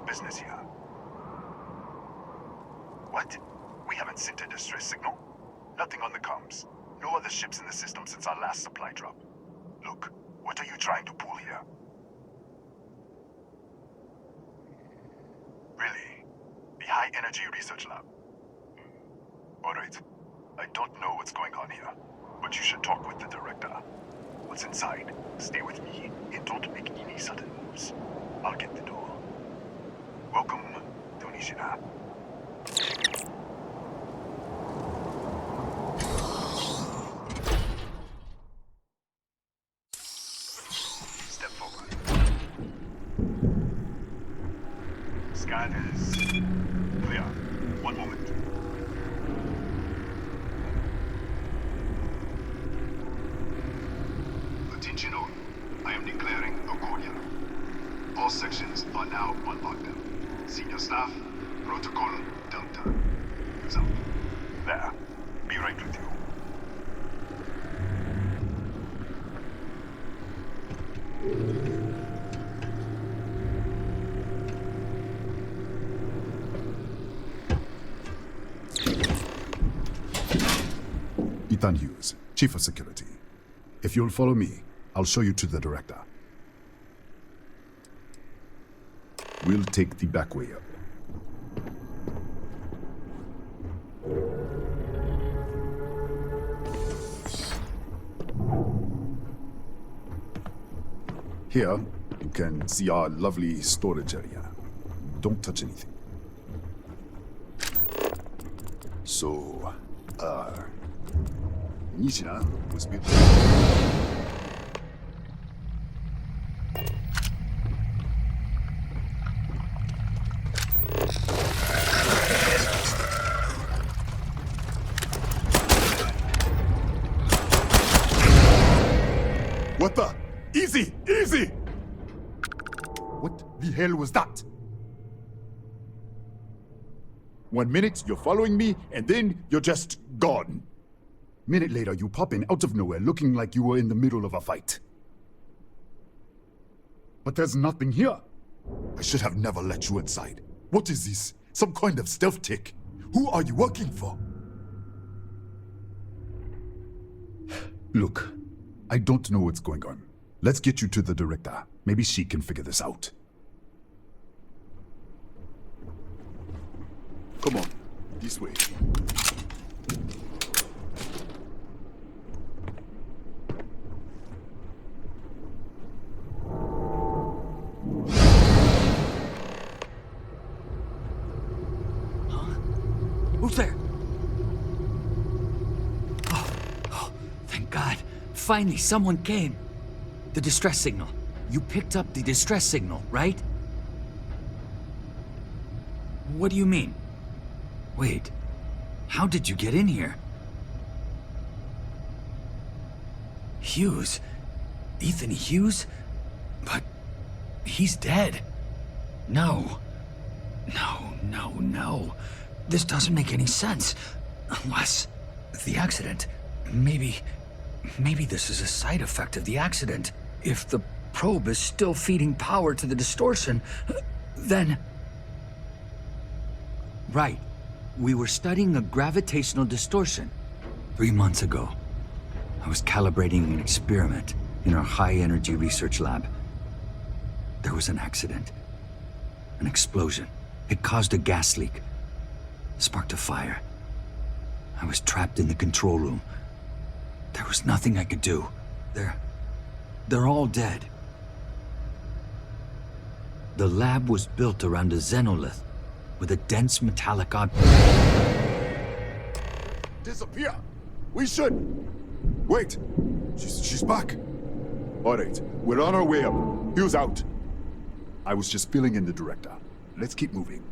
business here? What? We haven't sent a distress signal? Nothing on the comms. No other ships in the system since our last supply drop. Look, what are you trying to pull here? Really? The High Energy Research Lab? Alright. I don't know what's going on here, but you should talk with the director. What's inside? Stay with me, and don't make any sudden moves. I'll get the door. Welcome to Nishina. Step forward. Scan is clear. One moment. Attention all. I am declaring a cordial. All sections are now on lockdown. Senior staff, protocol Delta. Use out. There. Be right with you. Ethan Hughes, Chief of Security. If you'll follow me, I'll show you to the director. We'll take the back way up. Here, you can see our lovely storage area. Don't touch anything. So, Nishina was built. What the? Easy! Easy! What the hell was that? 1 minute, you're following me, and then you're just gone. Minute later, you pop in out of nowhere looking like you were in the middle of a fight. But there's nothing here. I should have never let you inside. What is this? Some kind of stealth tick? Who are you working for? Look, I don't know what's going on. Let's get you to the director. Maybe she can figure this out. Come on, this way. Who's there? Oh, thank God. Finally, someone came. The distress signal. You picked up the distress signal, right? What do you mean? Wait, how did you get in here? Hughes? Ethan Hughes? But he's dead. No. No. This doesn't make any sense. Unless the accident. Maybe this is a side effect of the accident. If the probe is still feeding power to the distortion, then... Right. We were studying a gravitational distortion. 3 months ago, I was calibrating an experiment in our high-energy research lab. There was an accident. An explosion. It caused a gas leak. Sparked a fire. I was trapped in the control room. There was nothing I could do. They're all dead. The lab was built around a xenolith with a dense metallic object. Disappear! We should! Wait! She's back! Alright, we're on our way up. Hughes out. I was just filling in the director. Let's keep moving.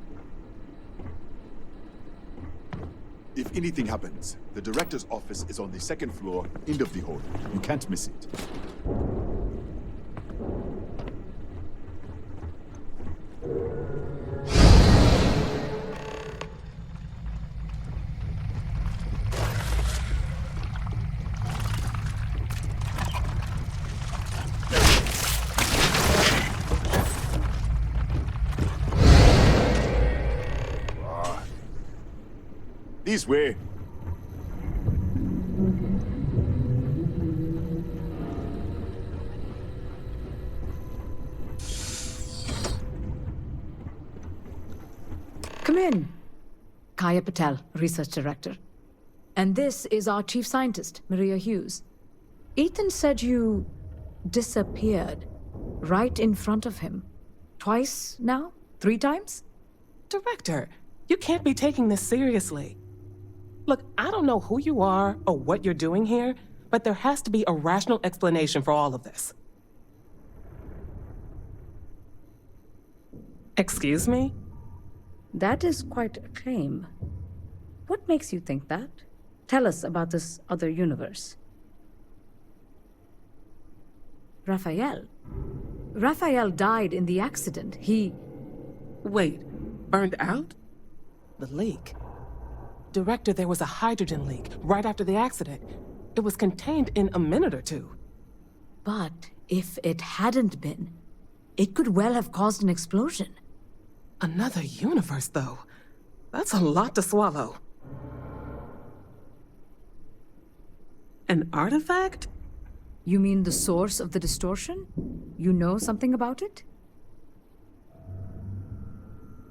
If anything happens, the director's office is on the second floor, end of the hall. You can't miss it. his way. Come in. Kaya Patel, Research Director. And this is our Chief Scientist, Maria Hughes. Ethan said you disappeared right in front of him. Twice now? 3 times? Director, you can't be taking this seriously. Look, I don't know who you are or what you're doing here, but there has to be a rational explanation for all of this. Excuse me? That is quite a claim. What makes you think that? Tell us about this other universe. Raphael. Raphael died in the accident. Wait, burned out? The leak. Director, there was a hydrogen leak right after the accident. It was contained in a minute or 2. But if it hadn't been, it could well have caused an explosion. Another universe, though. That's a lot to swallow. An artifact? You mean the source of the distortion? You know something about it?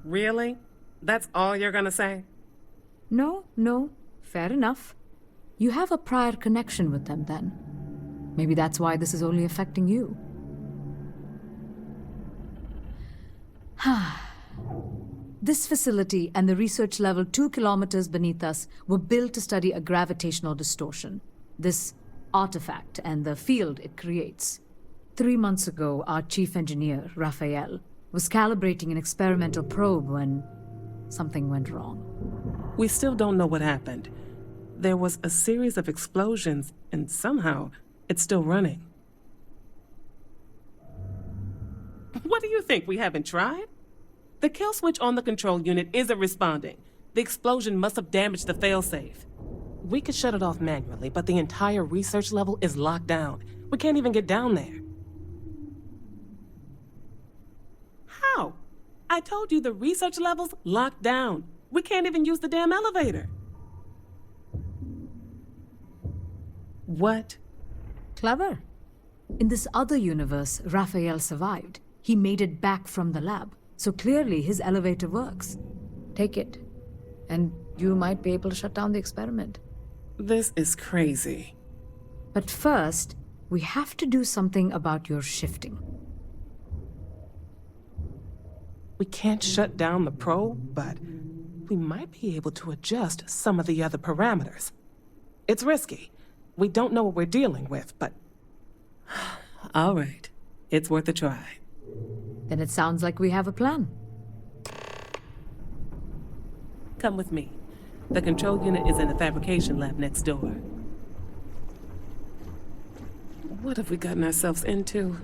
Really? That's all you're gonna say? No. Fair enough. You have a prior connection with them then. Maybe that's why this is only affecting you. This facility and the research level 2 kilometers beneath us were built to study a gravitational distortion. This artifact and the field it creates. 3 months ago, our chief engineer, Raphael, was calibrating an experimental probe when something went wrong. We still don't know what happened. There was a series of explosions, and somehow it's still running. What do you think? We haven't tried? The kill switch on the control unit isn't responding. The explosion must have damaged the failsafe. We could shut it off manually, but the entire research level is locked down. We can't even get down there. How? I told you the research level's locked down. We can't even use the damn elevator. What? Clever. In this other universe, Raphael survived. He made it back from the lab, so clearly his elevator works. Take it, and you might be able to shut down the experiment. This is crazy. But first, we have to do something about your shifting. We can't shut down the probe, but we might be able to adjust some of the other parameters. It's risky. We don't know what we're dealing with, but... All right. It's worth a try. Then it sounds like we have a plan. Come with me. The control unit is in the fabrication lab next door. What have we gotten ourselves into?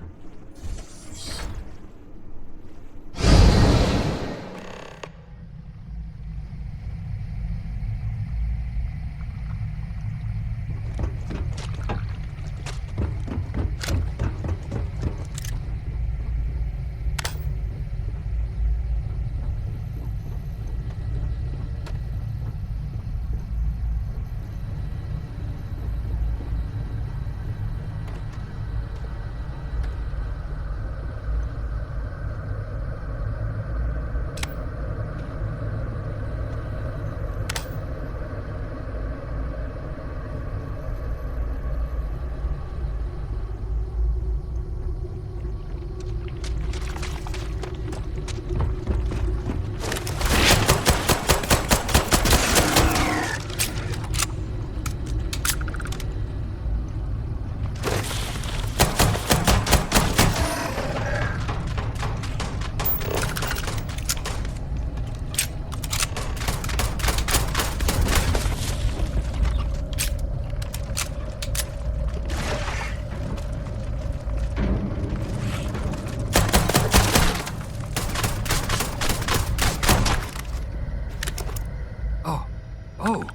Oh,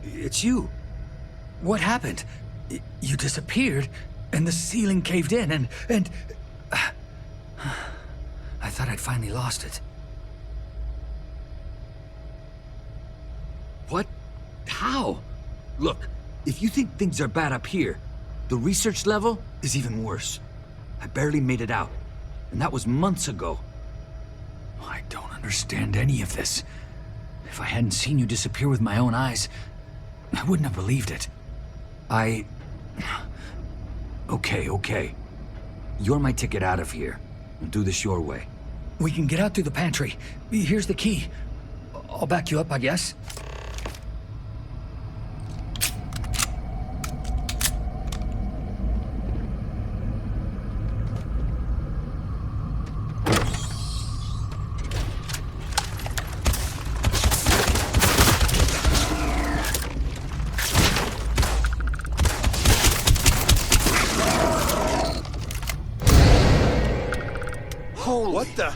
it's you. What happened? You disappeared, and the ceiling caved in, and... I thought I'd finally lost it. What how? Look, if you think things are bad up here, the research level is even worse. I barely made it out, and that was months ago. I don't understand any of this. If I hadn't seen you disappear with my own eyes, I wouldn't have believed it. Okay. You're my ticket out of here. I'll do this your way. We can get out through the pantry. Here's the key. I'll back you up, I guess. What the?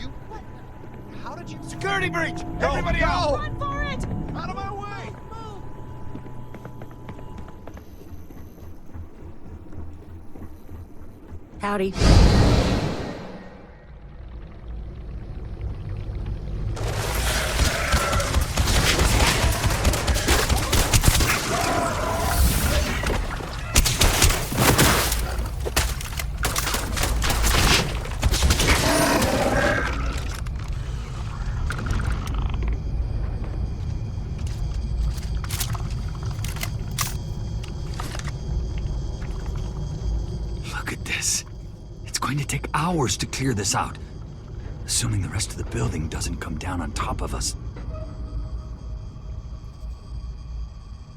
How did you? Security breach! Everybody out! Run for it! Out of my way! Howdy. Look at this. It's going to take hours to clear this out. Assuming the rest of the building doesn't come down on top of us.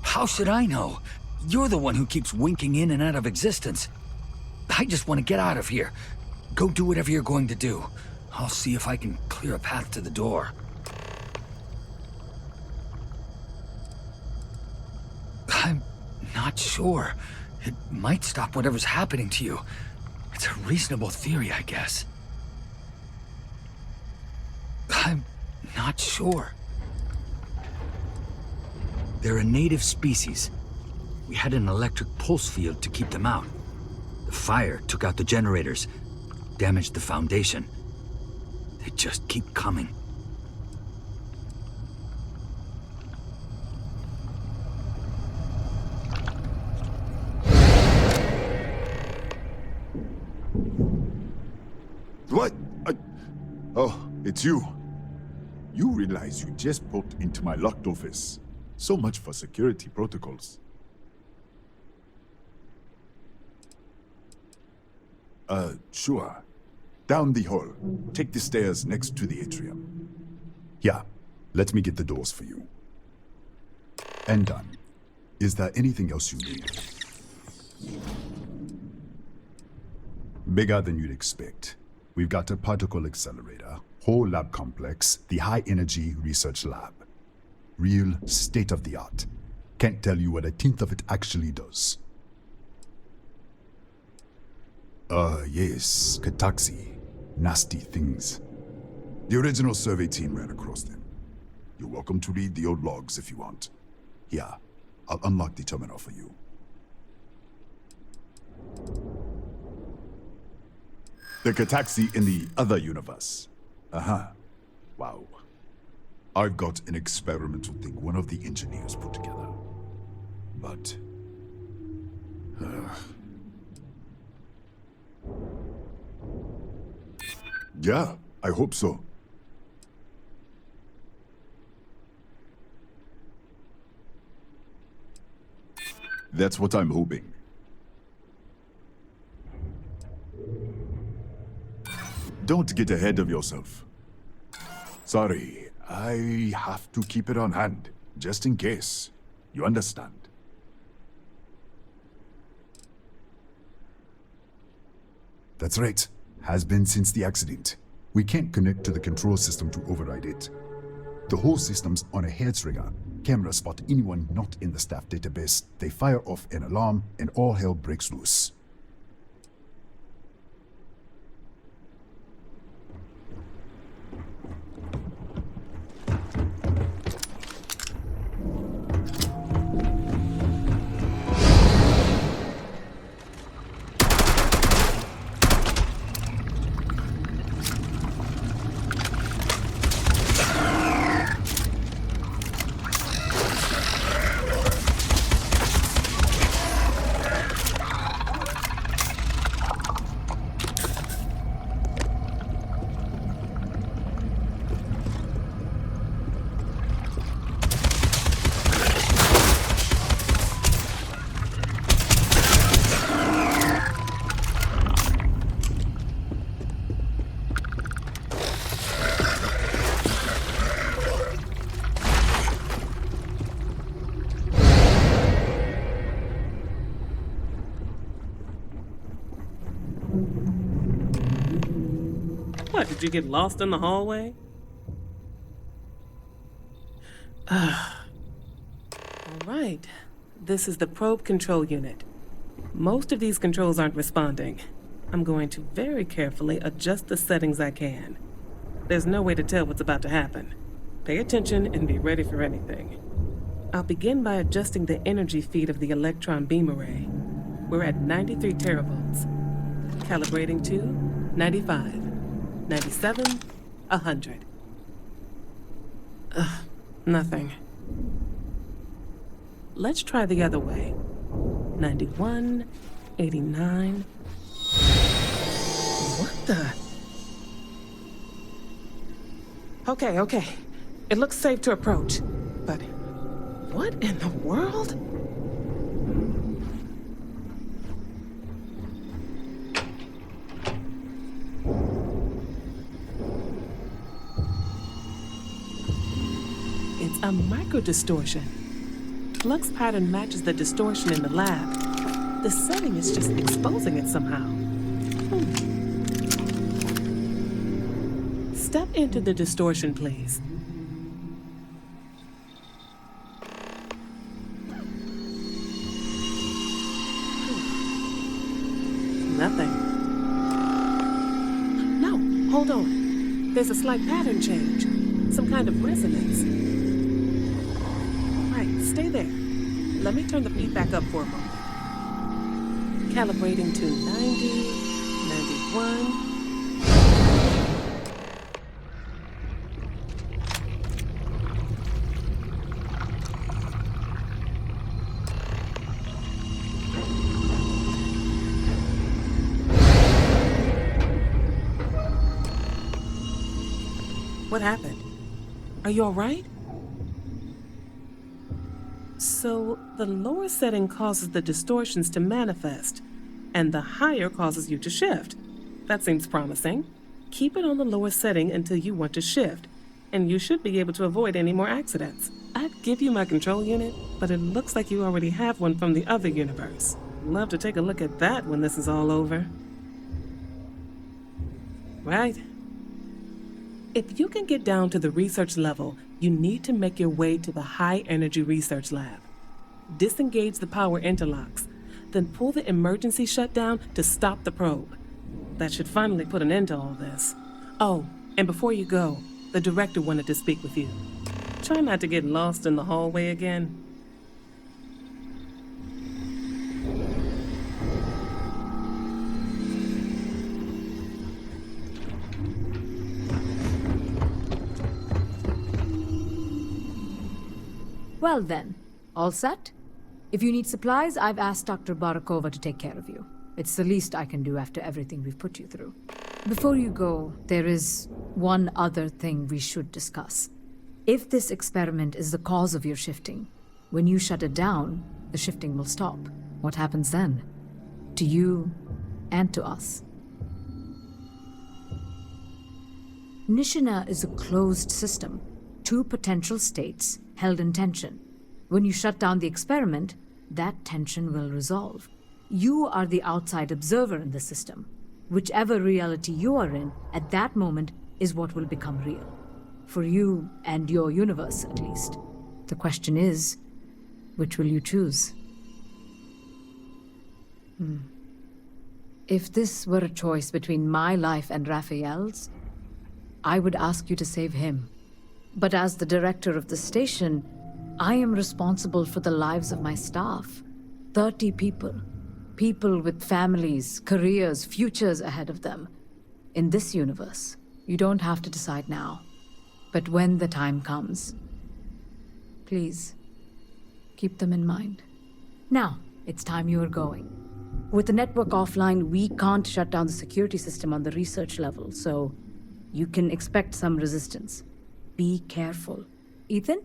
How should I know? You're the one who keeps winking in and out of existence. I just want to get out of here. Go do whatever you're going to do. I'll see if I can clear a path to the door. I'm not sure. It might stop whatever's happening to you. It's a reasonable theory, I guess. I'm not sure. They're a native species. We had an electric pulse field to keep them out. The fire took out the generators, damaged the foundation. They just keep coming. What? Oh, it's you. You realize you just popped into my locked office. So much for security protocols. Sure. Down the hall. Take the stairs next to the atrium. Yeah, let me get the doors for you. And done. Is there anything else you need? Bigger than you'd expect. We've got a particle accelerator, whole lab complex, the high energy research lab. Real state-of-the-art. Can't tell you what a tenth of it actually does. Yes, Kataxi. Nasty things. The original survey team ran across them. You're welcome to read the old logs if you want. Here, I'll unlock the terminal for you. The Kataxi in the other universe. Wow. I've got an experimental thing one of the engineers put together. But... yeah, I hope so. That's what I'm hoping. Don't get ahead of yourself. Sorry, I have to keep it on hand, just in case. You understand? That's right. Has been since the accident. We can't connect to the control system to override it. The whole system's on a hair trigger. Cameras spot anyone not in the staff database. They fire off an alarm and all hell breaks loose. What, did you get lost in the hallway? All right. This is the probe control unit. Most of these controls aren't responding. I'm going to very carefully adjust the settings I can. There's no way to tell what's about to happen. Pay attention and be ready for anything. I'll begin by adjusting the energy feed of the electron beam array. We're at 93 teravolts. Calibrating to 95, 97, 100. Nothing. Let's try the other way. 91, 89. What the? Okay. It looks safe to approach. But what in the world? It's a microdistortion. Flux pattern matches the distortion in the lab. The setting is just exposing it somehow. Step into the distortion, please. Nothing. No, hold on. There's a slight pattern change. Some kind of resonance. Right, stay there. Let me turn the feed back up for a moment. Calibrating to 90, 91. What happened? Are you all right? So, the lower setting causes the distortions to manifest, and the higher causes you to shift. That seems promising. Keep it on the lower setting until you want to shift, and you should be able to avoid any more accidents. I'd give you my control unit, but it looks like you already have one from the other universe. Love to take a look at that when this is all over. Right. If you can get down to the research level, you need to make your way to the high-energy research lab. Disengage the power interlocks, then pull the emergency shutdown to stop the probe. That should finally put an end to all this. Oh, and before you go, the director wanted to speak with you. Try not to get lost in the hallway again. Well then, all set? If you need supplies, I've asked Dr. Barakova to take care of you. It's the least I can do after everything we've put you through. Before you go, there is one other thing we should discuss. If this experiment is the cause of your shifting, when you shut it down, the shifting will stop. What happens then? To you and to us. Nishina is a closed system. Two potential states held in tension. When you shut down the experiment, that tension will resolve. You are the outside observer in the system. Whichever reality you are in, at that moment, is what will become real. For you and your universe, at least. The question is, which will you choose? If this were a choice between my life and Raphael's, I would ask you to save him. But as the director of the station, I am responsible for the lives of my staff. 30 people. People with families, careers, futures ahead of them. In this universe, you don't have to decide now. But when the time comes, please, keep them in mind. Now, it's time you are going. With the network offline, we can't shut down the security system on the research level, so you can expect some resistance. Be careful. Ethan,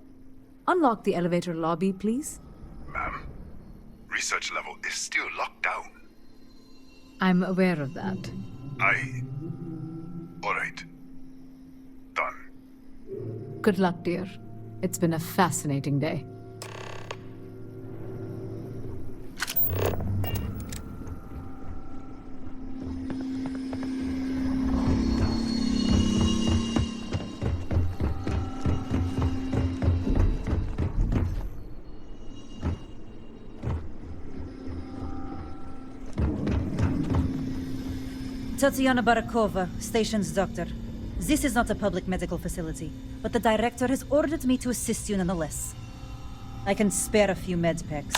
unlock the elevator lobby, please. Ma'am, research level is still locked down. I'm aware of that. All right. Done. Good luck, dear. It's been a fascinating day. Tatiana Barakova, station's doctor. This is not a public medical facility, but the director has ordered me to assist you nonetheless. I can spare a few med packs.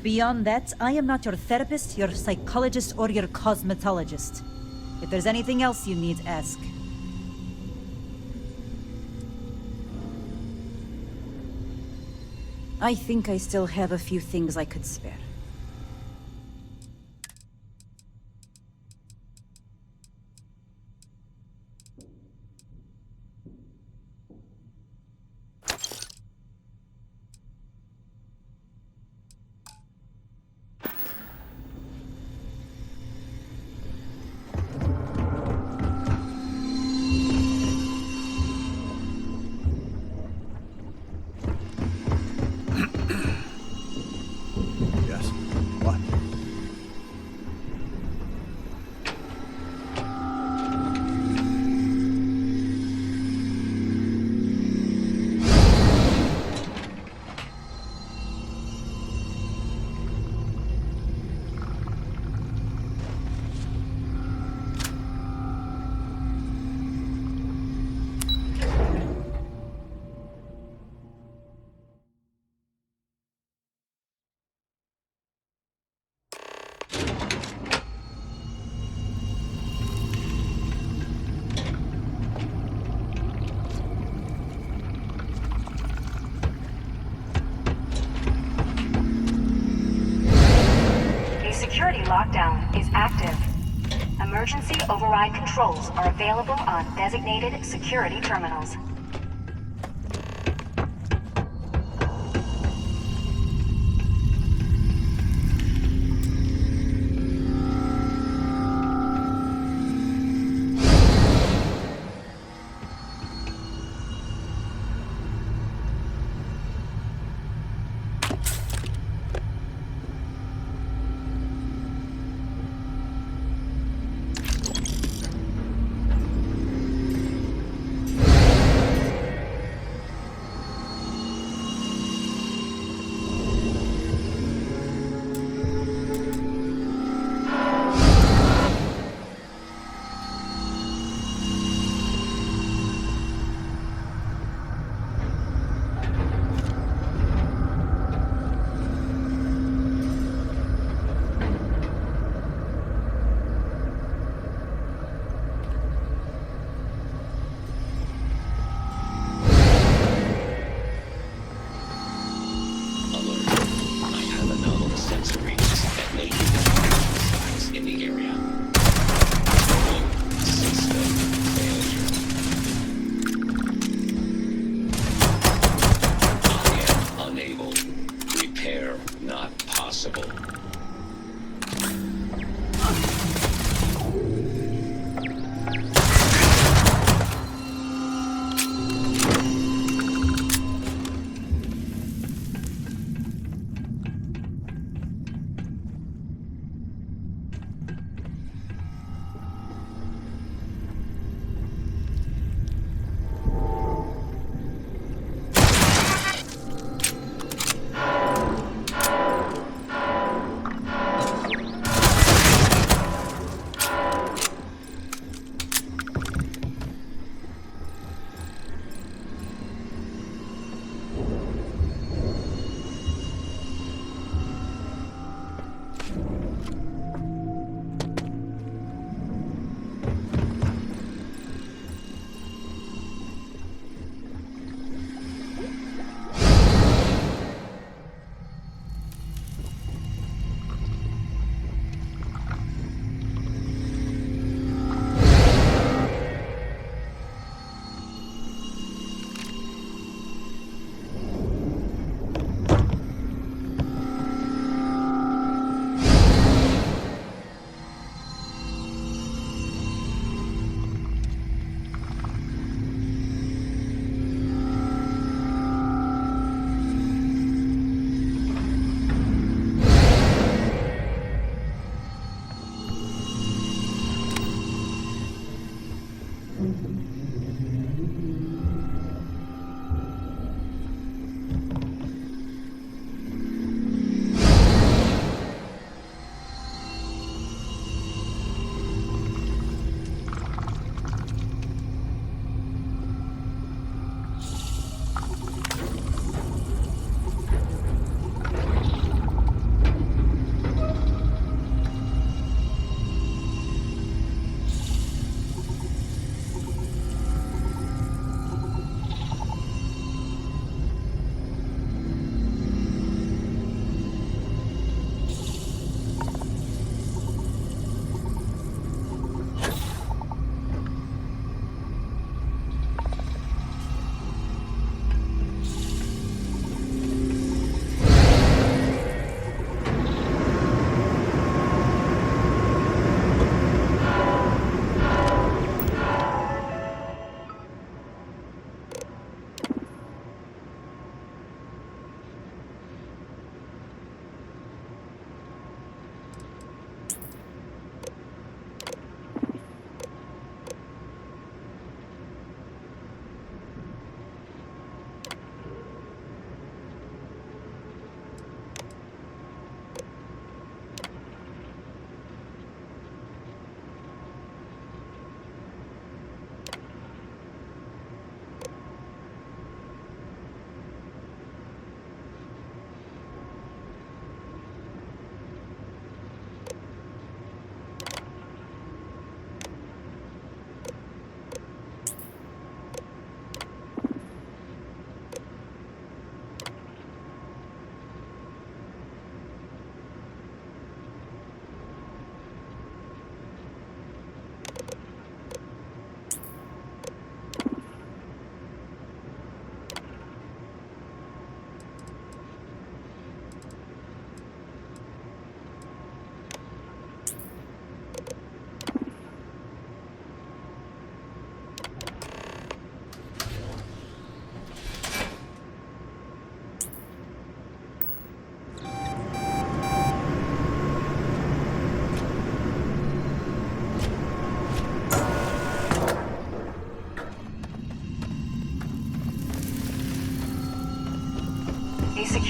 Beyond that, I am not your therapist, your psychologist, or your cosmetologist. If there's anything else you need, ask. I think I still have a few things I could spare. Yes. What? A security lockdown is active. Emergency override controls are available on designated security terminals.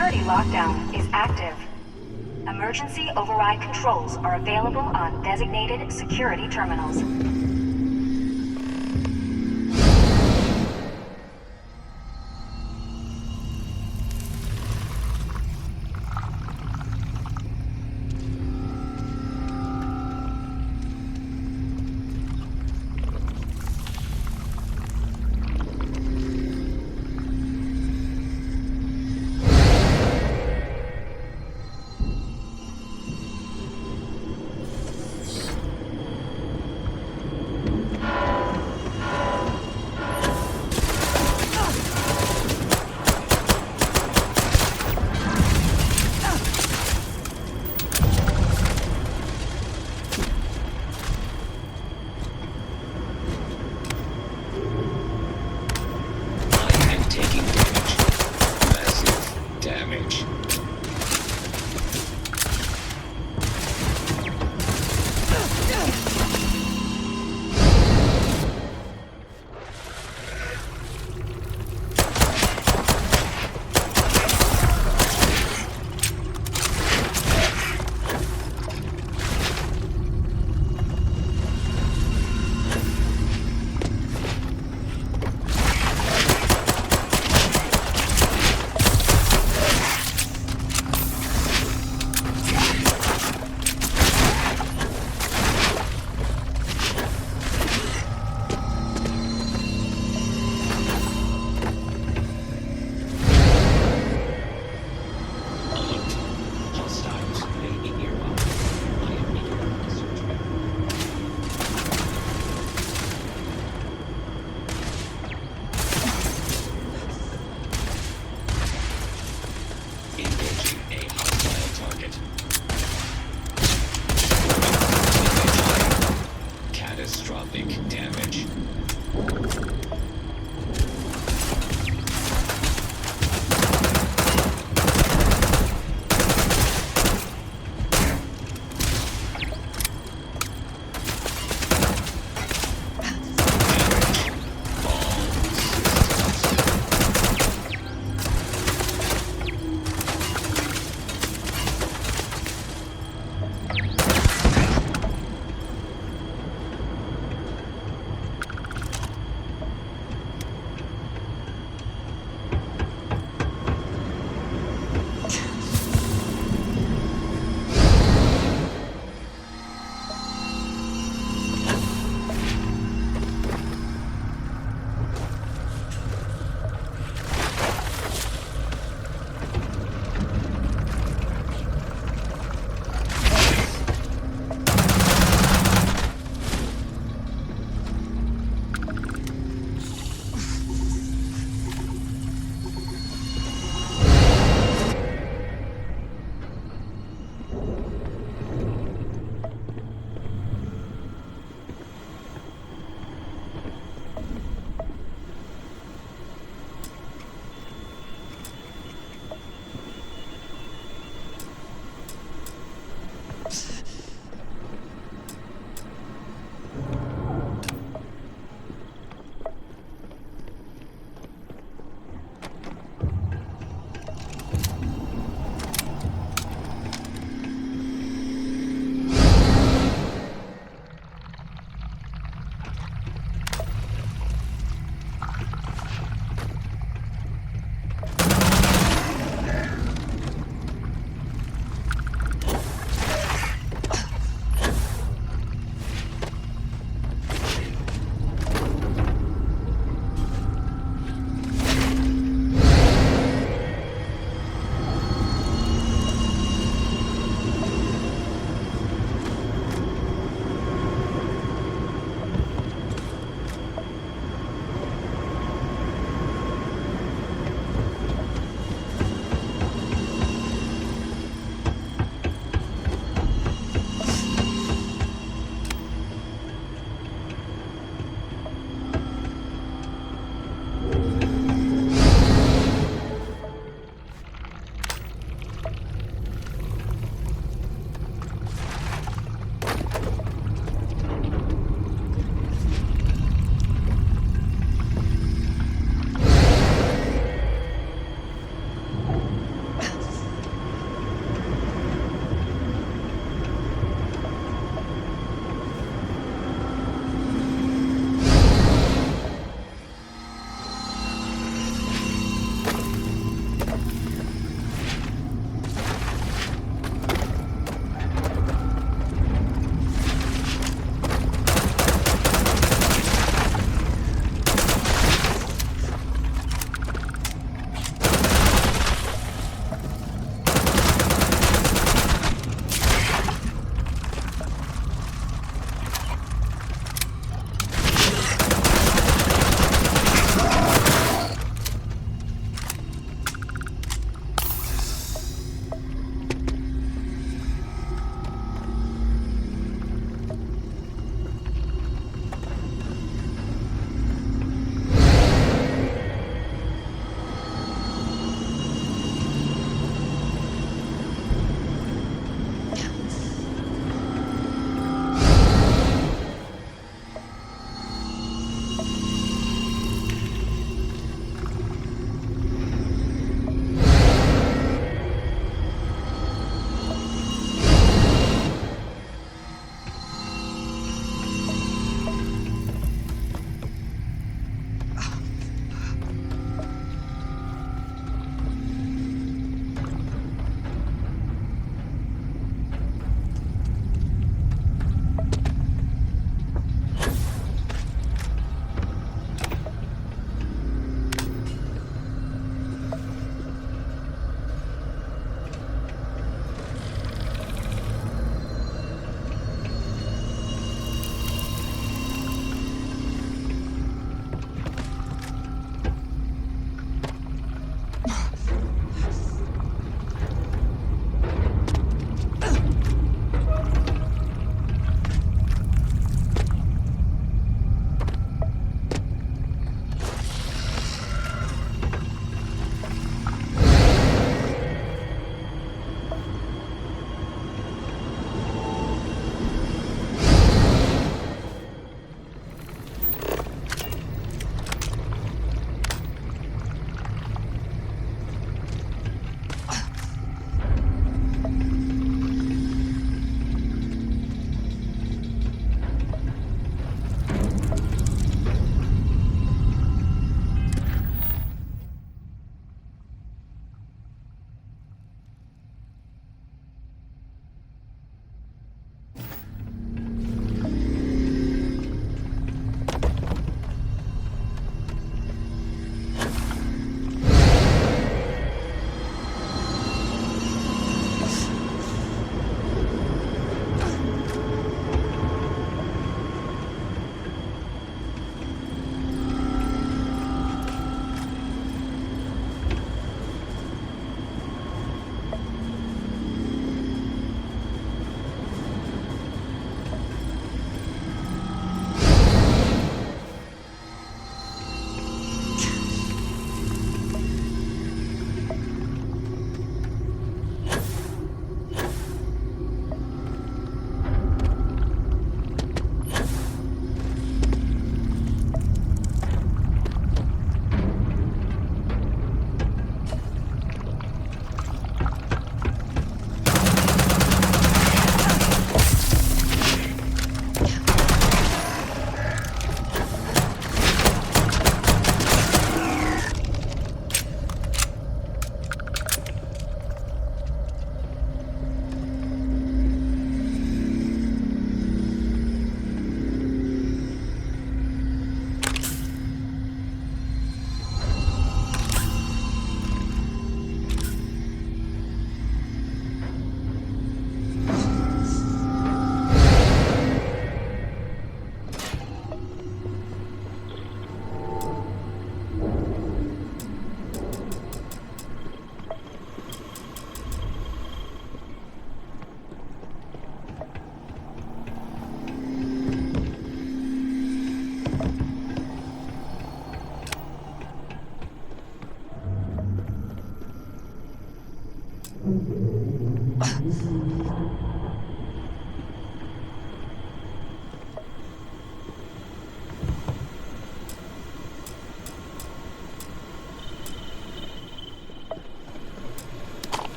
security lockdown is active. Emergency override controls are available on designated security terminals.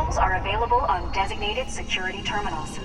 controls are available on designated security terminals.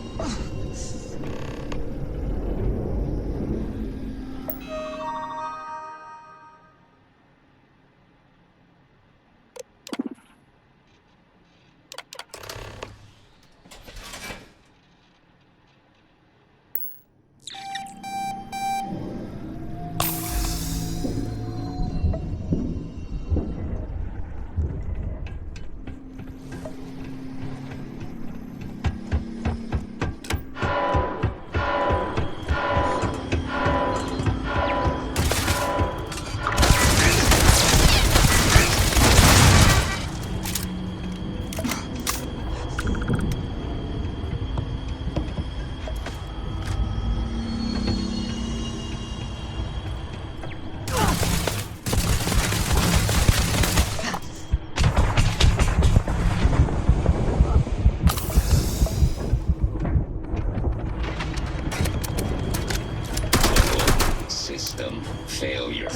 System failure.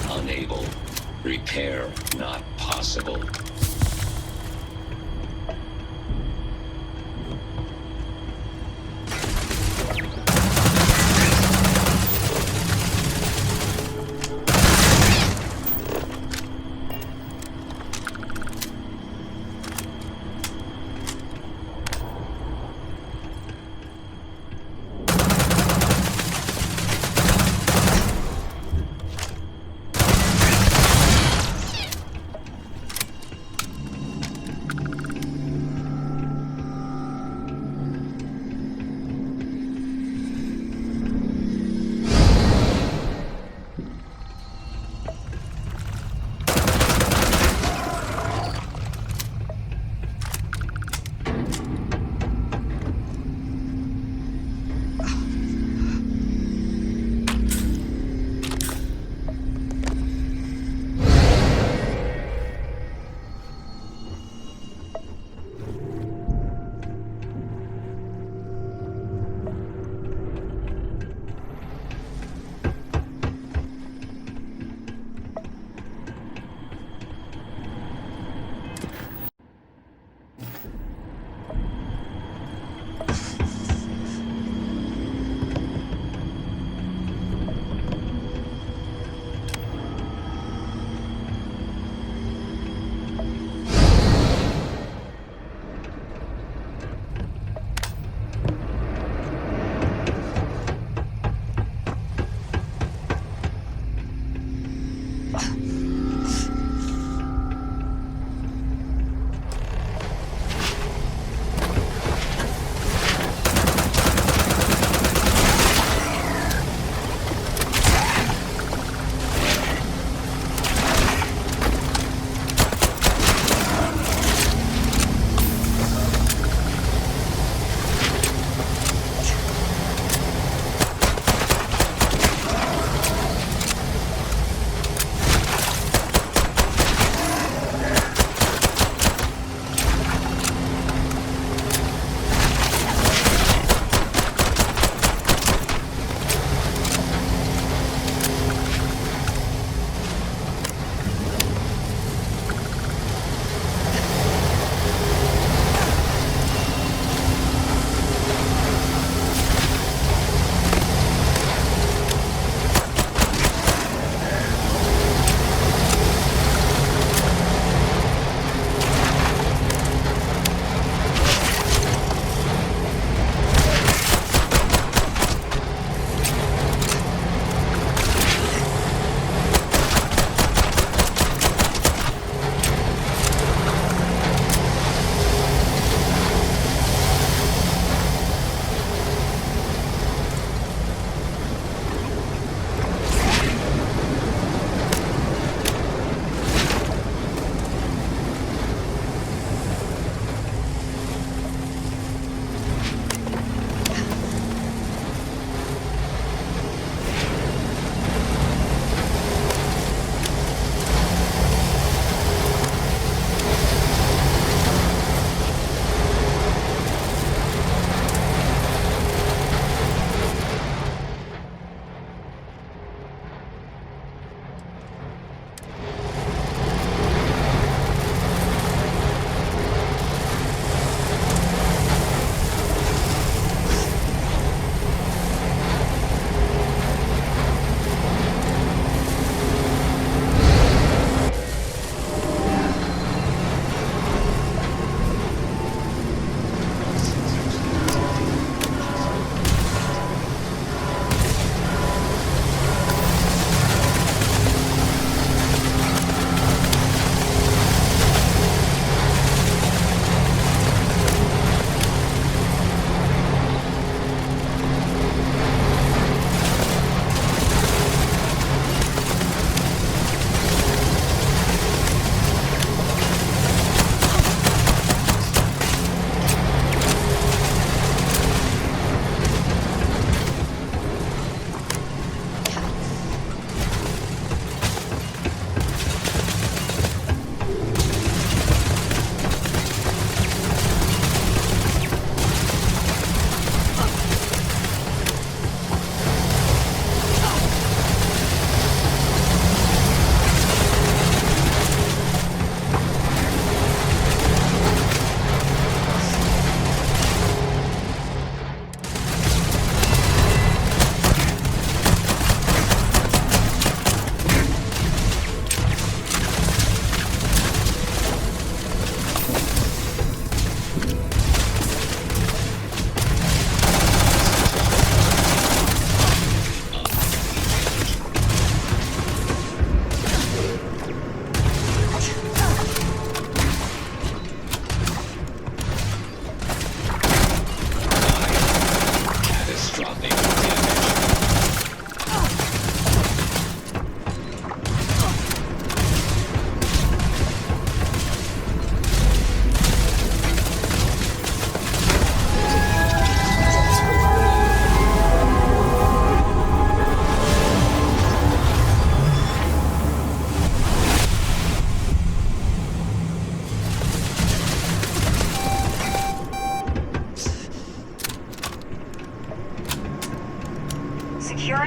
Unable. Repair not possible.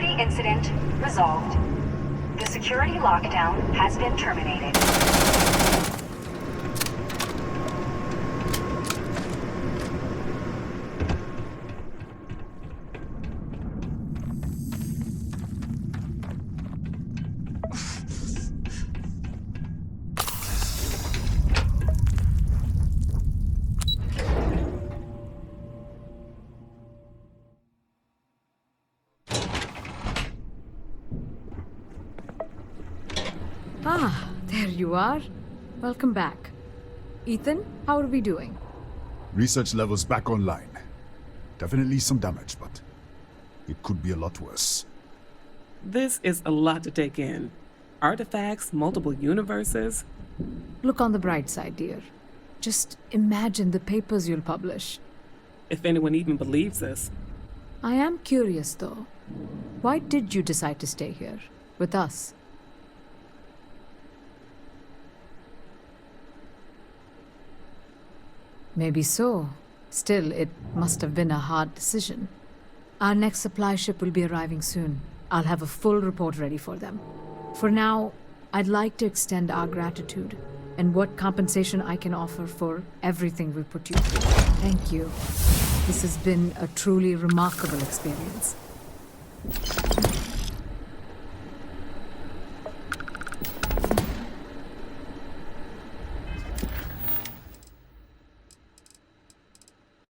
Security incident resolved. The security lockdown has been terminated. Ah, there you are. Welcome back. Ethan, how are we doing? Research levels back online. Definitely some damage, but it could be a lot worse. This is a lot to take in. Artifacts, multiple universes. Look on the bright side, dear. Just imagine the papers you'll publish. If anyone even believes us. I am curious, though. Why did you decide to stay here, with us? Maybe so. Still, it must have been a hard decision. Our next supply ship will be arriving soon. I'll have a full report ready for them. For now, I'd like to extend our gratitude and what compensation I can offer for everything we put you through. Thank you. This has been a truly remarkable experience.